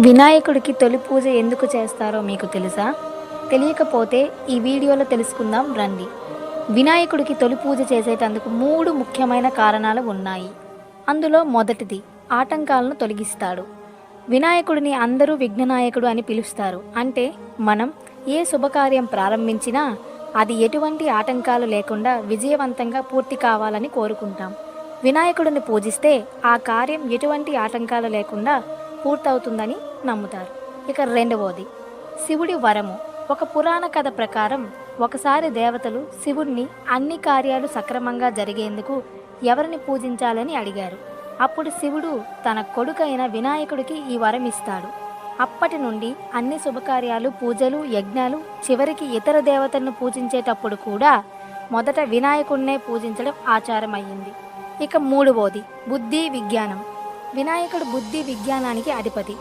వినాయకుడికి తొలి పూజ ఎందుకు చేస్తారో మీకు తెలుసా? తెలియకపోతే ఈ వీడియోలో తెలుసుకుందాం రండి. వినాయకుడికి తొలి పూజ చేసేటందుకు 3 ముఖ్యమైన కారణాలు ఉన్నాయి. అందులో మొదటిది ఆటంకాలను తొలగిస్తాడు. వినాయకుడిని అందరూ విఘ్ననాయకుడు అని పిలుస్తారు. అంటే మనం ఏ శుభకార్యం ప్రారంభించినా అది ఎటువంటి ఆటంకాలు లేకుండా విజయవంతంగా పూర్తి కావాలని కోరుకుంటాం. వినాయకుడిని పూజిస్తే ఆ కార్యం ఎటువంటి ఆటంకాలు లేకుండా పూర్తవుతుందని నమ్ముతారు. ఇక రెండవది శివుడి వరము. ఒక పురాణ కథ ప్రకారం ఒకసారి దేవతలు శివుణ్ణి అన్ని కార్యాలు సక్రమంగా జరిగేందుకు ఎవరిని పూజించాలని అడిగారు. అప్పుడు శివుడు తన కొడుకైన వినాయకుడికి ఈ వరం ఇస్తాడు. అప్పటి నుండి అన్ని శుభకార్యాలు, పూజలు, యజ్ఞాలు, చివరికి ఇతర దేవతలను పూజించేటప్పుడు కూడా మొదట వినాయకుడినే పూజించడం ఆచారం అయ్యింది. ఇక మూడవది బుద్ధి విజ్ఞానం. వినాయకుడు బుద్ధి విజ్ఞానానికి అధిపతి.